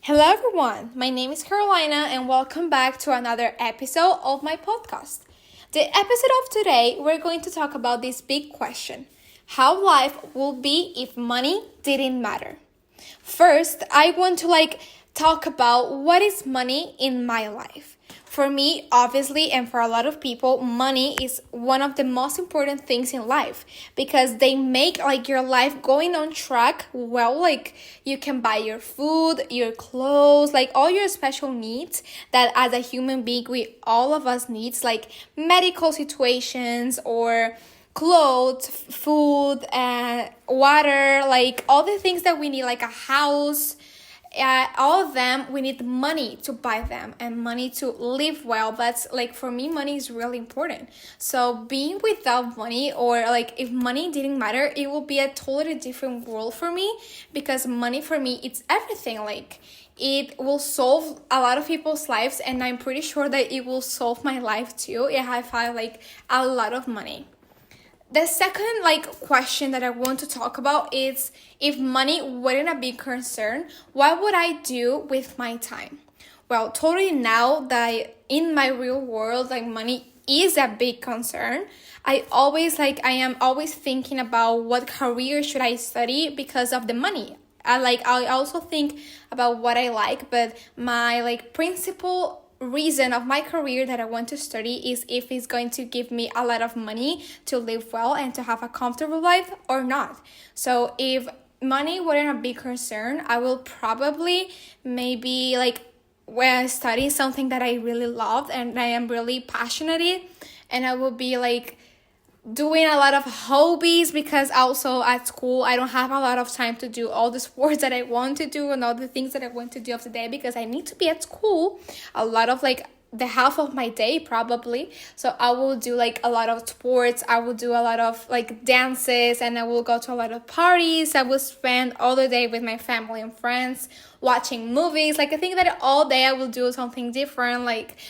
Hello, everyone. My name is Carolina, and welcome back to another episode of my podcast. The episode of today, we're going to talk about this big question: how life will be if money didn't matter. First, I want to talk about what is money in my life. For me, obviously, and for a lot of people, money is one of the most important things in life because they make your life going on track well. You can buy your food, your clothes, all your special needs that as a human being, all of us needs, like medical situations or clothes, food, and water, all the things that we need, like a house. All of them, we need money to buy them and money to live well. That's for me, money is really important. So being without money, or if money didn't matter, it will be a totally different world for me, because money for me, it's everything. It will solve a lot of people's lives, and I'm pretty sure that it will solve my life too if I have a lot of money. The second question that I want to talk about is, if money wasn't a big concern, what would I do with my time? Well, totally, now that in my real world, money is a big concern, I am always thinking about what career should I study because of the money. I also think about what I like, but my principal reason of my career that I want to study is if it's going to give me a lot of money to live well and to have a comfortable life or not. So if money weren't a big concern, I will probably maybe study something that I really love and I am really passionate in, and I will be doing a lot of hobbies, because also at school I don't have a lot of time to do all the sports that I want to do and all the things that I want to do of the day, because I need to be at school a lot of the half of my day probably. So I will do a lot of sports, I will do a lot of dances, and I will go to a lot of parties. I will spend all the day with my family and friends watching movies. I think that all day I will do something different,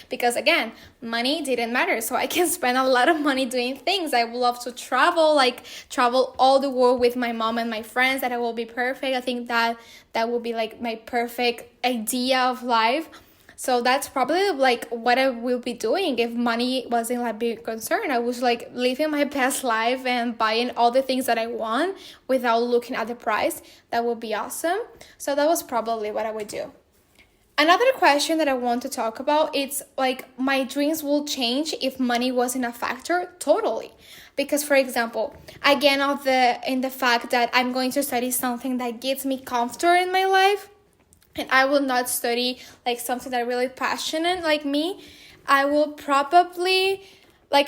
because again, money didn't matter, so I can spend a lot of money doing things. I would love to travel, travel all the world with my mom and my friends. That will be perfect. I think that will be my perfect idea of life. So that's probably what I will be doing if money wasn't a big concern. I was living my best life and buying all the things that I want without looking at the price. That would be awesome. So that was probably what I would do. Another question that I want to talk about, it's my dreams will change if money wasn't a factor. Totally. Because for example, again, in the fact that I'm going to study something that gives me comfort in my life, and I will not study something that really passionate like me, I will probably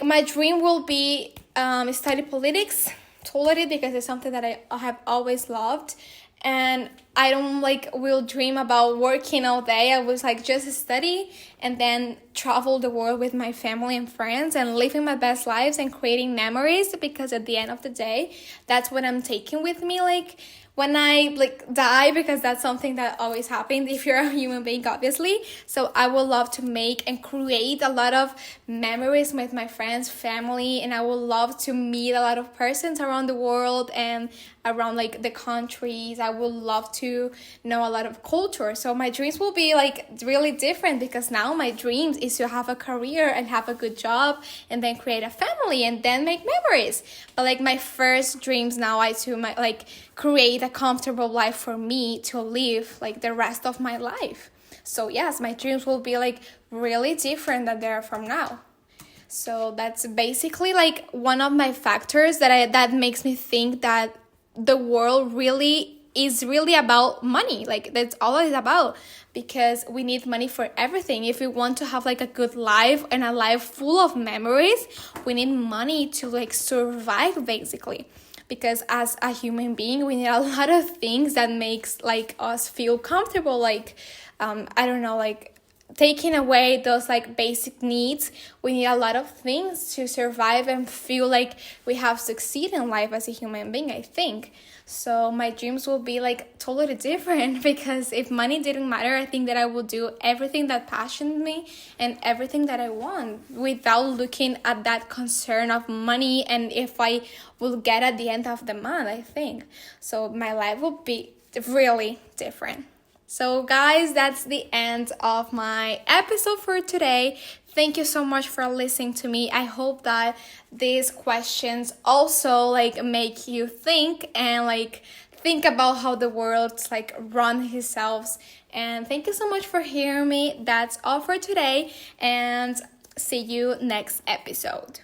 my dream will be study politics, totally, because it's something that I have always loved. And I don't will dream about working all day. I was just study and then travel the world with my family and friends and living my best lives and creating memories, because at the end of the day, that's what I'm taking with me when I die, because that's something that always happens if you're a human being, obviously. So I would love to make and create a lot of memories with my friends, family, and I would love to meet a lot of persons around the world and around the countries. I would love to know a lot of culture. So my dreams will be really different, because now my dreams is to have a career and have a good job and then create a family and then make memories. But my first dreams now is to create a comfortable life for me to live the rest of my life. So yes, my dreams will be really different than they are from now. So that's basically one of my factors that makes me think that the world is really about money. That's all it's about, because we need money for everything. If we want to have a good life and a life full of memories, we need money to survive, basically. Because as a human being, we need a lot of things that makes us feel comfortable. I don't know, taking away those basic needs, we need a lot of things to survive and feel we have succeeded in life as a human being, I think. So my dreams will be totally different, because if money didn't matter, I think that I would do everything that passions me and everything that I want without looking at that concern of money and if I will get at the end of the month, I think. So my life will be really different. So guys, that's the end of my episode for today. Thank you so much for listening to me. I hope that these questions also like make you think and like think about how the world's like run itself. And thank you so much for hearing me. That's all for today, and see you next episode.